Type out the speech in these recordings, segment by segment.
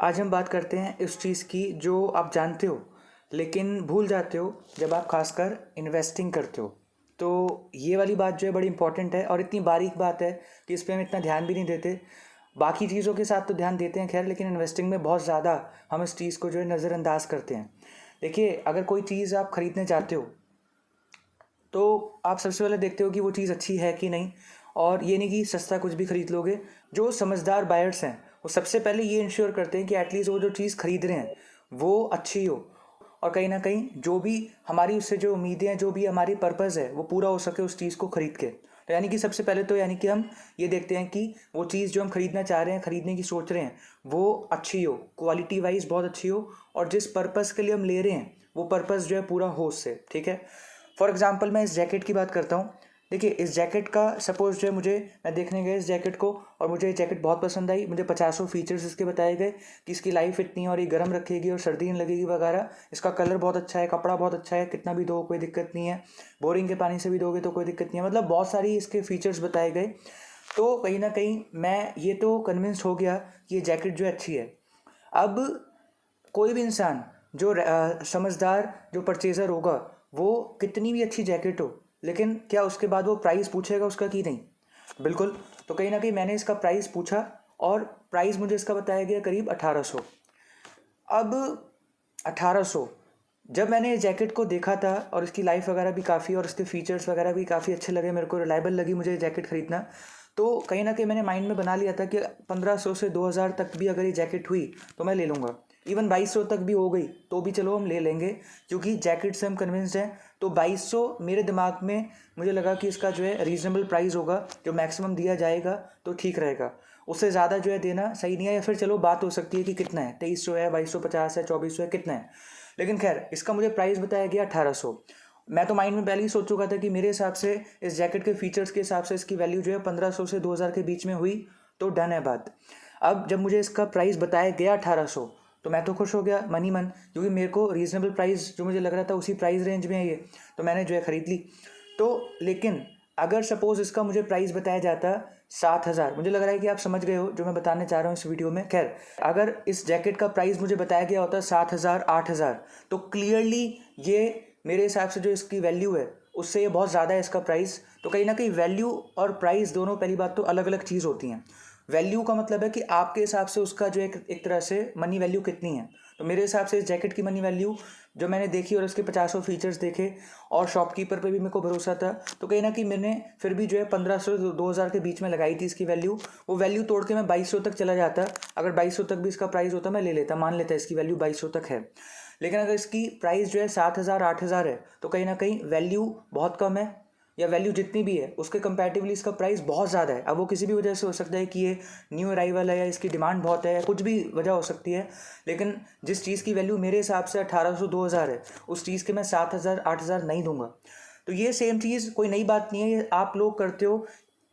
आज हम बात करते हैं इस चीज़ की जो आप जानते हो लेकिन भूल जाते हो जब आप खासकर इन्वेस्टिंग करते हो। तो ये वाली बात जो है बड़ी इंपॉर्टेंट है और इतनी बारीक बात है कि इस पे हम इतना ध्यान भी नहीं देते। बाकी चीज़ों के साथ तो ध्यान देते हैं खैर, लेकिन इन्वेस्टिंग में बहुत ज़्यादा हम इस चीज़ को जो है नज़रअंदाज करते हैं। देखिए, अगर कोई चीज़ आप ख़रीदने चाहते हो तो आप सबसे पहले देखते हो कि वो चीज़ अच्छी है कि नहीं। और ये नहीं कि सस्ता कुछ भी खरीद लोगे। जो समझदार बायर्स हैं वो सबसे पहले ये इंश्योर करते हैं कि एटलीस्ट वो जो चीज़ खरीद रहे हैं वो अच्छी हो, और कहीं ना कहीं जो भी हमारी उससे जो उम्मीदें हैं, जो भी हमारी पर्पज़ है, वो पूरा हो सके उस चीज़ को खरीद के। तो यानी कि सबसे पहले तो यानी कि हम ये देखते हैं कि वो चीज़ जो हम खरीदना चाह रहे हैं, खरीदने की सोच रहे हैं, वो अच्छी हो, क्वालिटी वाइज बहुत अच्छी हो, और जिस पर्पज़ के लिए हम ले रहे हैं वो पर्पज़ जो है पूरा हो उससे। ठीक है, फॉर एग्जाम्पल मैं इस जैकेट की बात करता हूँ। देखिए, इस जैकेट का सपोज जो है मैं देखने गया इस जैकेट को, और मुझे ये जैकेट बहुत पसंद आई। मुझे 50 फीचर्स इसके बताए गए कि इसकी लाइफ इतनी है और ये गर्म रखेगी और सर्दी नहीं लगेगी वगैरह। इसका कलर बहुत अच्छा है, कपड़ा बहुत अच्छा है, कितना भी दो कोई दिक्कत नहीं है, बोरिंग के पानी से भी दोगे तो कोई दिक्कत नहीं है। मतलब बहुत सारी इसके फीचर्स बताए गए। तो कहीं ना कहीं मैं ये तो कन्विंस हो गया कि ये जैकेट जो है अच्छी है। अब कोई भी इंसान जो समझदार जो परचेज़र होगा, वो कितनी भी अच्छी जैकेट हो, लेकिन क्या उसके बाद वो प्राइस पूछेगा उसका कि नहीं? बिल्कुल। तो कहीं ना कहीं मैंने इसका प्राइस पूछा और प्राइस मुझे इसका बताया गया करीब 1800। अब 1800, जब मैंने इस जैकेट को देखा था और इसकी लाइफ वगैरह भी काफ़ी और इसके फीचर्स वगैरह भी काफ़ी अच्छे लगे मेरे को, रिलायबल लगी मुझे ये जैकेट ख़रीदना। तो कहीं ना कहीं मैंने माइंड में बना लिया था कि 1500 से 2000 तक भी अगर ये जैकेट हुई तो मैं ले लूँगा। इवन 2200 तक भी हो गई तो भी चलो हम ले लेंगे, क्योंकि जैकेट से हम कन्विंस्ड हैं। तो 2200 मेरे दिमाग में मुझे लगा कि इसका जो है रीज़नेबल प्राइस होगा, जो मैक्सिमम दिया जाएगा तो ठीक रहेगा। उससे ज़्यादा जो है देना सही नहीं है। या फिर चलो बात हो सकती है कि कितना है, 2300 है, 2250 है, 2400 है, कितना है। लेकिन खैर, इसका मुझे प्राइस बताया गया 1800। मैं तो माइंड में पहले ही सोच चुका था कि मेरे हिसाब से इस जैकेट के फीचर्स के हिसाब से इसकी वैल्यू जो है 1500 से 2000 के बीच में हुई तो डन है बात। अब जब मुझे इसका प्राइस बताया गया 1800, तो मैं तो खुश हो गया मन ही मन, क्योंकि मेरे को रीज़नेबल प्राइस जो मुझे लग रहा था उसी प्राइस रेंज में है ये। तो मैंने जो है ख़रीद ली। तो लेकिन अगर सपोज़ इसका मुझे प्राइस बताया जाता 7000, मुझे लग रहा है कि आप समझ गए हो जो मैं बताने चाह रहा हूँ इस वीडियो में। खैर, अगर इस जैकेट का प्राइस मुझे बताया गया होता 7000 8000, तो क्लियरली ये मेरे हिसाब से जो इसकी वैल्यू है उससे ये बहुत ज़्यादा है इसका प्राइस। तो कहीं ना कहीं वैल्यू और प्राइस दोनों, पहली बात तो अलग अलग चीज़ होती हैं। वैल्यू का मतलब है कि आपके हिसाब से उसका जो एक तरह से मनी वैल्यू कितनी है। तो मेरे हिसाब से इस जैकेट की मनी वैल्यू जो मैंने देखी और उसके 50 फीचर्स देखे और शॉपकीपर पे भी मेरे को भरोसा था, तो कहीं ना कहीं मैंने फिर भी जो है 1500 से 2000 के बीच में लगाई थी इसकी वैल्यू। वो वैल्यू तोड़ के मैं 2200 तक चला जाता। अगर 2200 तक भी इसका प्राइस होता मैं ले लेता, मान लेता इसकी वैल्यू 2200 तक है। लेकिन अगर इसकी प्राइस जो है 7000 8000 है, तो कहीं ना कहीं वैल्यू बहुत कम है, या वैल्यू जितनी भी है उसके कंपैरेटिवली इसका प्राइस बहुत ज़्यादा है। अब वो किसी भी वजह से हो सकता है कि ये न्यू अराइवल है, या इसकी डिमांड बहुत है, या कुछ भी वजह हो सकती है। लेकिन जिस चीज़ की वैल्यू मेरे हिसाब से 1800 2000 है, उस चीज़ के मैं 7000 8000 नहीं दूंगा। तो ये सेम चीज़ कोई नई बात नहीं है, ये आप लोग करते हो।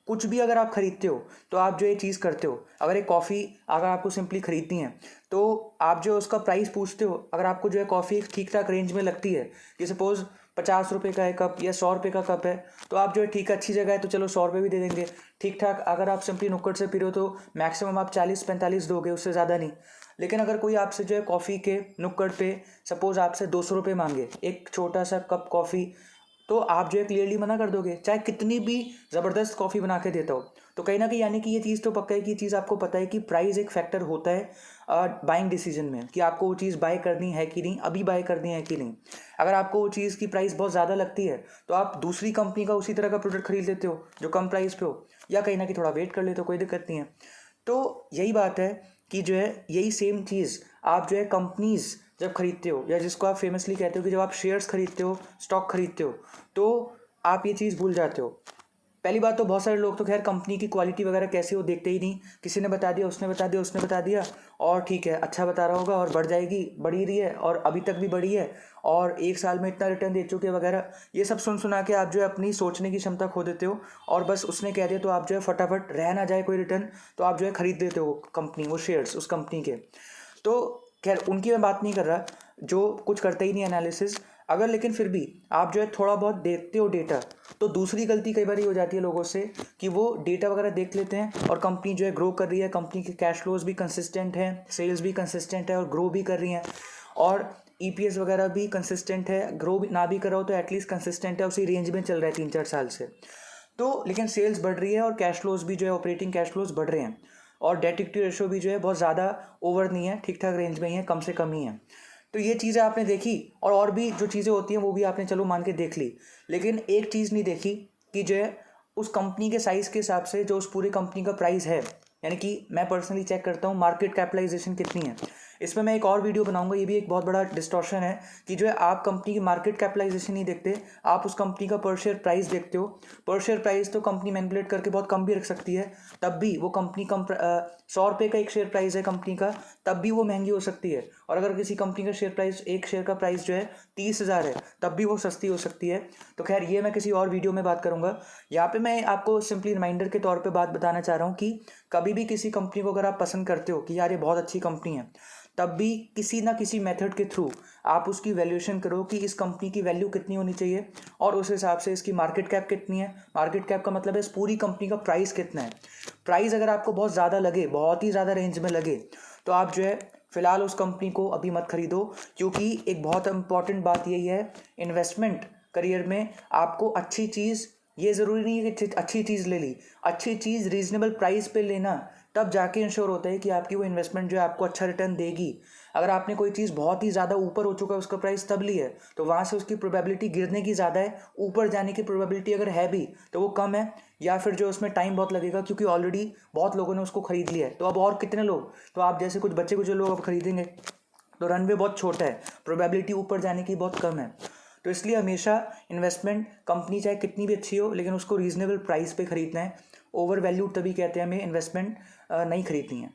कुछ भी अगर आप ख़रीदते हो तो आप जो ये चीज़ करते हो। अगर एक कॉफ़ी अगर आपको सिंपली ख़रीदनी है तो आप जो उसका प्राइस पूछते हो, अगर आपको जो है कॉफ़ी ठीक ठाक रेंज में लगती है, कि सपोज़ 50 रुपये का है कप या 100 रुपये का कप है, तो आप जो है ठीक अच्छी जगह है तो चलो 100 रुपये भी दे देंगे। ठीक ठाक अगर आप सिंपली नुक्कड़ से पी रहे हो तो मैक्सिमम आप 40-45 दोगे, उससे ज़्यादा नहीं। लेकिन अगर कोई आपसे जो है कॉफ़ी के नुक्कड़ पे सपोज़ आपसे 200 रुपये मांगे एक छोटा सा कप कॉफ़ी, तो आप जो है क्लियरली मना कर दोगे, चाहे कितनी भी ज़बरदस्त कॉफ़ी बना के देता हो। तो कहीं ना कहीं यानी कि ये चीज़ तो पक्का है कि ये चीज़ आपको पता है कि प्राइस एक फैक्टर होता है बाइंग डिसीजन में, कि आपको वो चीज़ बाय करनी है कि नहीं, अभी बाय करनी है कि नहीं। अगर आपको वो चीज़ की प्राइस बहुत ज़्यादा लगती है तो आप दूसरी कंपनी का उसी तरह का प्रोडक्ट खरीद लेते हो जो कम प्राइस पे हो, या कहीं ना कहीं थोड़ा वेट कर लेते हो, कोई दिक्कत नहीं है। तो यही बात है कि जो है यही सेम चीज़ आप जो है कंपनीज़ जब खरीदते हो, या जिसको आप फेमसली कहते हो कि जब आप शेयर्स खरीदते हो, स्टॉक खरीदते हो, तो आप ये चीज़ भूल जाते हो। पहली बात तो बहुत सारे लोग तो खैर कंपनी की क्वालिटी वगैरह कैसी हो देखते ही नहीं। किसी ने बता दिया, उसने बता दिया, उसने बता दिया, और ठीक है अच्छा बता रहा होगा और बढ़ जाएगी, बढ़ी रही है और अभी तक भी बढ़ी है, और 1 साल में इतना रिटर्न दे चुके वगैरह। ये सब सुन सुना के आप जो है अपनी सोचने की क्षमता खो देते हो, और बस उसने कह दिया तो आप जो है फटाफट रह ना जाए कोई रिटर्न तो आप जो है खरीद देते हो कंपनी, वो शेयर्स उस कंपनी के। तो खैर उनकी मैं बात नहीं कर रहा जो कुछ करते ही नहीं एनालिसिस। अगर लेकिन फिर भी आप जो है थोड़ा बहुत देखते हो डेटा, तो दूसरी गलती कई बार ये हो जाती है लोगों से कि वो डेटा वगैरह देख लेते हैं और कंपनी जो है ग्रो कर रही है, कंपनी के कैश फ्लोज भी कंसिस्टेंट हैं, सेल्स भी कंसिस्टेंट है और ग्रो भी कर रही हैं, और ईपीएस वगैरह भी कंसिस्टेंट है, ग्रो भी ना भी कर रहा हो तो एटलीस्ट कंसिस्टेंट है, उसी रेंज में चल रहा है 3-4 साल से। तो लेकिन सेल्स बढ़ रही है और कैश फ्लोज भी जो है ऑपरेटिंग कैश फ्लोज बढ़ रहे हैं, और डेट इक्विटी रेशो भी जो है बहुत ज़्यादा ओवर नहीं है, ठीक ठाक रेंज में ही है, कम से कम ही है। तो ये चीज़ें आपने देखी, और भी जो चीज़ें होती हैं वो भी आपने चलो मान के देख ली, लेकिन एक चीज़ नहीं देखी कि जो है उस कंपनी के साइज़ के हिसाब से जो उस पूरी कंपनी का प्राइस है, यानी कि मैं पर्सनली चेक करता हूँ मार्केट कैपिटलाइजेशन कितनी है। इसमें मैं एक और वीडियो बनाऊंगा, ये भी एक बहुत बड़ा डिस्टॉर्शन है कि जो है आप कंपनी की मार्केट कैपिटलाइजेशन नहीं देखते, आप उस कंपनी का पर शेयर प्राइस देखते हो। पर शेयर प्राइस तो कंपनी मैनिपुलेट करके बहुत कम भी रख सकती है, तब भी वो कंपनी कम 100 रुपये का एक शेयर प्राइस है कंपनी का, तब भी वो महंगी हो सकती है। और अगर किसी कंपनी का शेयर प्राइस, एक शेयर का प्राइस जो है 30,000 है, तब भी वो सस्ती हो सकती है। तो खैर ये मैं किसी और वीडियो में बात करूँगा। यहाँ पे मैं आपको सिंपली रिमाइंडर के तौर पे बात बताना चाह रहा हूँ कि कभी भी किसी कंपनी को अगर आप पसंद करते हो कि यार ये बहुत अच्छी कंपनी है, तब भी किसी ना किसी मेथड के थ्रू आप उसकी वैल्यूएशन करो कि इस कंपनी की वैल्यू कितनी होनी चाहिए, और उस हिसाब से इसकी मार्केट कैप कितनी है। मार्केट कैप का मतलब है इस पूरी कंपनी का प्राइस कितना है। प्राइस अगर आपको बहुत ज़्यादा लगे, बहुत ही ज़्यादा रेंज में लगे, तो आप जो है फिलहाल उस कंपनी को अभी मत खरीदो, क्योंकि एक बहुत इंपॉर्टेंट बात यही है इन्वेस्टमेंट करियर में, आपको अच्छी चीज़, ये ज़रूरी नहीं है कि अच्छी चीज़ ले ली, अच्छी चीज़ रीजनेबल प्राइस पे लेना, तब जाके इंश्योर होता है कि आपकी वो इन्वेस्टमेंट जो है आपको अच्छा रिटर्न देगी। अगर आपने कोई चीज़ बहुत ही ज़्यादा ऊपर हो चुका है उसका प्राइस तब ली है, तो वहाँ से उसकी प्रोबेबिलिटी गिरने की ज़्यादा है, ऊपर जाने की प्रोबेबिलिटी अगर है भी तो वो कम है, या फिर जो उसमें टाइम बहुत लगेगा क्योंकि ऑलरेडी बहुत लोगों ने उसको खरीद लिया है। तो अब और कितने लोग, तो आप जैसे कुछ बच्चे कुछ लोग अब खरीदेंगे, तो रनवे बहुत छोटा है, प्रोबेबिलिटी ऊपर जाने की बहुत कम है। तो इसलिए हमेशा इन्वेस्टमेंट कंपनी चाहे कितनी भी अच्छी हो, लेकिन उसको रीजनेबल प्राइस पे खरीदना है। ओवर वैल्यूड तभी कहते हैं हमें इन्वेस्टमेंट नहीं खरीदनी है।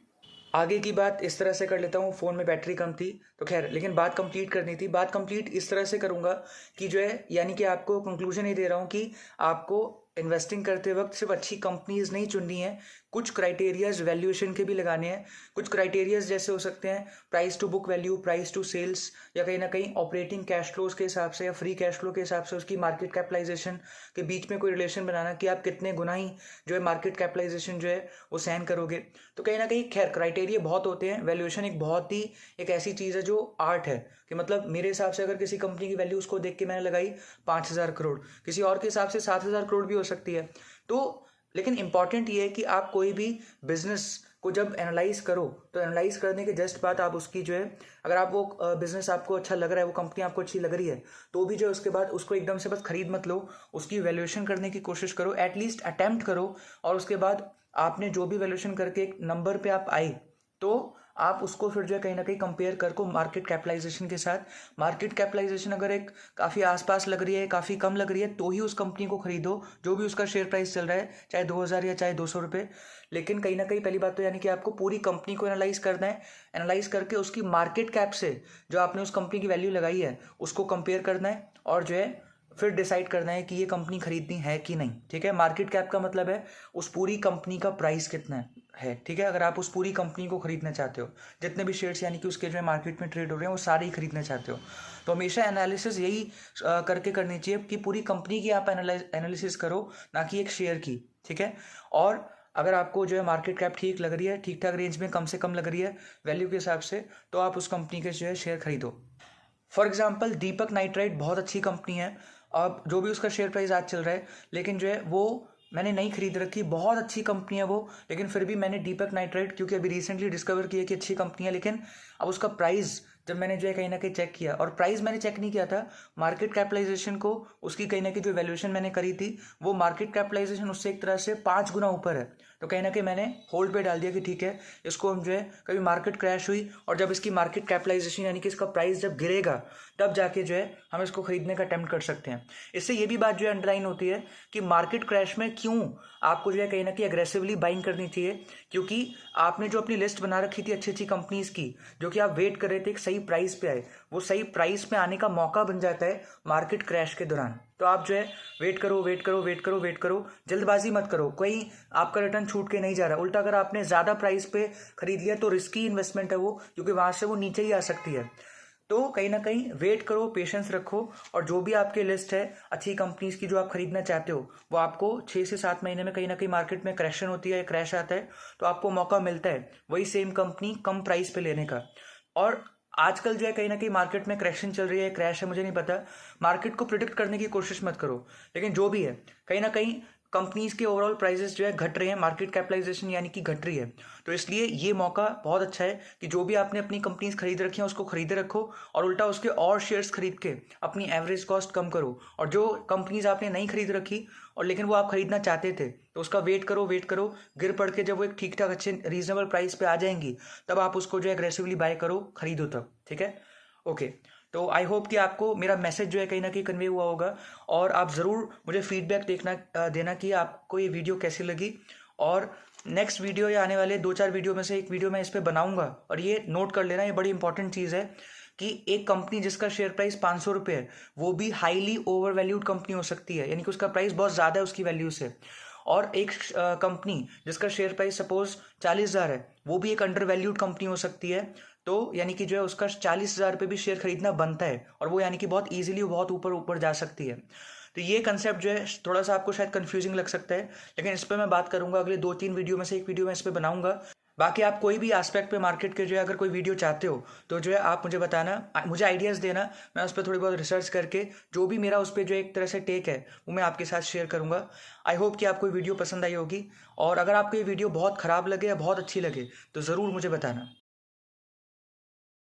आगे की बात इस तरह से कर लेता हूँ, फ़ोन में बैटरी कम थी तो खैर, लेकिन बात कंप्लीट करनी थी। बात कंप्लीट इस तरह से करूँगा कि जो है, यानी कि आपको कंक्लूजन ही दे रहा हूँ कि आपको इन्वेस्टिंग करते वक्त सिर्फ अच्छी कंपनीज नहीं चुननी है, कुछ क्राइटेरियाज वैल्यूएशन के भी लगाने हैं। कुछ क्राइटेरियाज जैसे हो सकते हैं price to book value, price to sales, या कहीं ना कहीं ऑपरेटिंग कैश फ्लोज के हिसाब से या फ्री कैश फ्लो के हिसाब से उसकी मार्केट कैपिटलाइजेशन के बीच में कोई रिलेशन बनाना कि आप कितने गुना ही जो है मार्केट कैपिटलाइजेशन जो है वो सहन करोगे। तो कहीं ना कहीं खैर क्राइटेरिया बहुत होते हैं। वैल्यूएशन एक बहुत ही एक ऐसी चीज़ है जो आर्ट है, कि मतलब मेरे हिसाब से अगर किसी कंपनी की वैल्यू उसको देख के मैंने लगाई 5,000 करोड़, किसी और के हिसाब से 7,000 करोड़ भी हो सकती है। तो लेकिन इंपॉर्टेंट ये है कि आप कोई भी बिजनेस को जब एनालाइज करो, तो एनालाइज करने के जस्ट बाद आप उसकी जो है, अगर आप वो बिजनेस आपको अच्छा लग रहा है, वो कंपनी आपको अच्छी लग रही है, तो भी जो है उसके बाद उसको एकदम से बस खरीद मत लो, उसकी वैल्यूएशन करने की कोशिश करो, एटलीस्ट अटेम्प्ट करो, और उसके बाद आपने जो भी वैल्यूएशन करके एक नंबर पे आप आए, तो आप उसको फिर जो है कहीं ना कहीं कंपेयर कर को मार्केट कैपिटलाइजेशन के साथ। मार्केट कैपिटलाइजेशन अगर एक काफ़ी आसपास लग रही है, काफ़ी कम लग रही है, तो ही उस कंपनी को खरीदो जो भी उसका शेयर प्राइस चल रहा है, चाहे 2,000 या चाहे 200 रुपये। लेकिन कहीं ना कहीं पहली बात तो यानी कि आपको पूरी कंपनी को एनालाइज करना है, एनालाइज करके उसकी मार्केट कैप से जो आपने उस कंपनी की वैल्यू लगाई है उसको कंपेयर करना है, और जो है फिर डिसाइड करना है कि ये कंपनी खरीदनी है कि नहीं। ठीक है, मार्केट कैप का मतलब है उस पूरी कंपनी का प्राइस कितना है। ठीक है, अगर आप उस पूरी कंपनी को खरीदना चाहते हो, जितने भी शेयर्स यानी कि उसके जो है मार्केट में ट्रेड हो रहे हैं वो सारे ही खरीदना चाहते हो, तो हमेशा एनालिसिस यही करके करनी चाहिए कि पूरी कंपनी की आप एनालिसिस करो, ना कि एक शेयर की। ठीक है, और अगर आपको जो है मार्केट कैप ठीक लग रही है, ठीक ठाक रेंज में कम से कम लग रही है वैल्यू के हिसाब से, तो आप उस कंपनी के जो है शेयर खरीदो। फॉर एग्जाम्पल दीपक नाइट्राइट बहुत अच्छी कंपनी है, अब जो भी उसका शेयर प्राइस आज चल रहा है, लेकिन जो है वो मैंने नहीं खरीद रखी, बहुत अच्छी कंपनी है वो, लेकिन फिर भी मैंने दीपक नाइट्राइट क्योंकि अभी रिसेंटली डिस्कवर किया कि अच्छी कंपनी है, लेकिन अब उसका प्राइस जब मैंने जो है कहीं ना कहीं चेक किया, और प्राइस मैंने चेक नहीं किया था, मार्केट कैपिटलाइजेशन को उसकी कहीं ना कहीं जो वैल्यूएशन मैंने करी थी, वो मार्केट कैपिटलाइजेशन उससे एक तरह से 5 गुना ऊपर है। तो कहीं ना कहीं मैंने होल्ड पे डाल दिया कि ठीक है, इसको हम जो है कभी मार्केट क्रैश हुई और जब इसकी मार्केट कैपिटलाइजेशन यानी कि इसका प्राइस जब गिरेगा, तब जाके जो है हम इसको खरीदने का अटेम्प्ट कर सकते हैं। इससे ये भी बात जो है अंडरलाइन होती है कि मार्केट क्रैश में क्यों आपको जो है कहीं ना कहीं एग्रेसिवली बाइंग करनी चाहिए, क्योंकि आपने जो अपनी लिस्ट बना रखी थी अच्छी अच्छी कंपनीज की, जो कि आप वेट कर रहे थे एक सही प्राइस पे आए, वो सही प्राइस में आने का मौका बन जाता है मार्केट क्रैश के दौरान। तो आप जो है वेट करो, वेट करो, वेट करो, वेट करो, जल्दबाजी मत करो, कोई आपका रिटर्न छूट के नहीं जा रहा। उल्टा अगर आपने ज़्यादा प्राइस पे खरीद लिया तो रिस्की इन्वेस्टमेंट है वो, क्योंकि वहाँ से वो नीचे ही आ सकती है। तो कहीं ना कहीं वेट करो, पेशेंस रखो, और जो भी आपकी लिस्ट है अच्छी कंपनीज की जो आप खरीदना चाहते हो, वो आपको 6 से 7 महीने में कहीं ना कहीं मार्केट में क्रैशन होती है, क्रैश आता है, तो आपको मौका मिलता है वही सेम कंपनी कम प्राइस पे लेने का। और आजकल जो है कहीं ना कहीं मार्केट में क्रैशन चल रही है, क्रैश है, मुझे नहीं पता, मार्केट को प्रिडिक्ट करने की कोशिश मत करो, लेकिन जो भी है कहीं ना कहीं कंपनीज के ओवरऑल प्राइसेस जो है घट रहे हैं, मार्केट कैपिटलाइजेशन यानी कि घट रही है। तो इसलिए ये मौका बहुत अच्छा है कि जो भी आपने अपनी कंपनीज खरीद रखी हैं उसको खरीदे रखो, और उल्टा उसके और शेयर्स खरीद के अपनी एवरेज कॉस्ट कम करो। और जो कंपनीज आपने नहीं खरीद रखी और लेकिन वो आप खरीदना चाहते थे, तो उसका वेट करो, वेट करो, गिर पड़ के जब वो एक ठीक ठाक अच्छे रीजनेबल प्राइस पे आ जाएंगी, तब आप उसको जो है एग्रेसिवली बाय करो, खरीदो तब, ठीक है। ओके, तो आई होप कि आपको मेरा मैसेज जो है कहीं ना कहीं कन्वे हुआ होगा, और आप ज़रूर मुझे फीडबैक देना कि आपको ये वीडियो कैसी लगी। और नेक्स्ट वीडियो या आने वाले 2-4 वीडियो में से एक वीडियो मैं इस पर बनाऊंगा। और ये नोट कर लेना, ये बड़ी इंपॉर्टेंट चीज़ है कि एक कंपनी जिसका शेयर प्राइस 500 रुपये है, वो भी हाईली ओवर वैल्यूड कंपनी हो सकती है, यानी कि उसका प्राइस बहुत ज़्यादा है उसकी वैल्यू से। और एक कंपनी जिसका शेयर प्राइस सपोज 40,000 है, वो भी एक अंडर वैल्यूड कंपनी हो सकती है। तो यानी कि जो है उसका 40,000 रुपये भी शेयर खरीदना बनता है, और वो यानी कि बहुत ईजिली बहुत ऊपर ऊपर जा सकती है। तो ये कंसेप्ट जो है थोड़ा सा आपको शायद कंफ्यूजिंग लग सकता है, लेकिन इस पर मैं बात करूंगा अगले 2-3 वीडियो में से एक वीडियो में इस पर बनाऊंगा। बाकी आप कोई भी एस्पेक्ट पे मार्केट के जो है अगर कोई वीडियो चाहते हो, तो जो है आप मुझे बताना, मुझे आइडियाज़ देना, मैं उस पर थोड़ी बहुत रिसर्च करके जो भी मेरा उस पर जो एक तरह से टेक है वो मैं आपके साथ शेयर करूंगा। आई होप कि आपको ये वीडियो पसंद आई होगी, और अगर आपको ये वीडियो बहुत ख़राब लगे या बहुत अच्छी लगे तो ज़रूर मुझे बताना।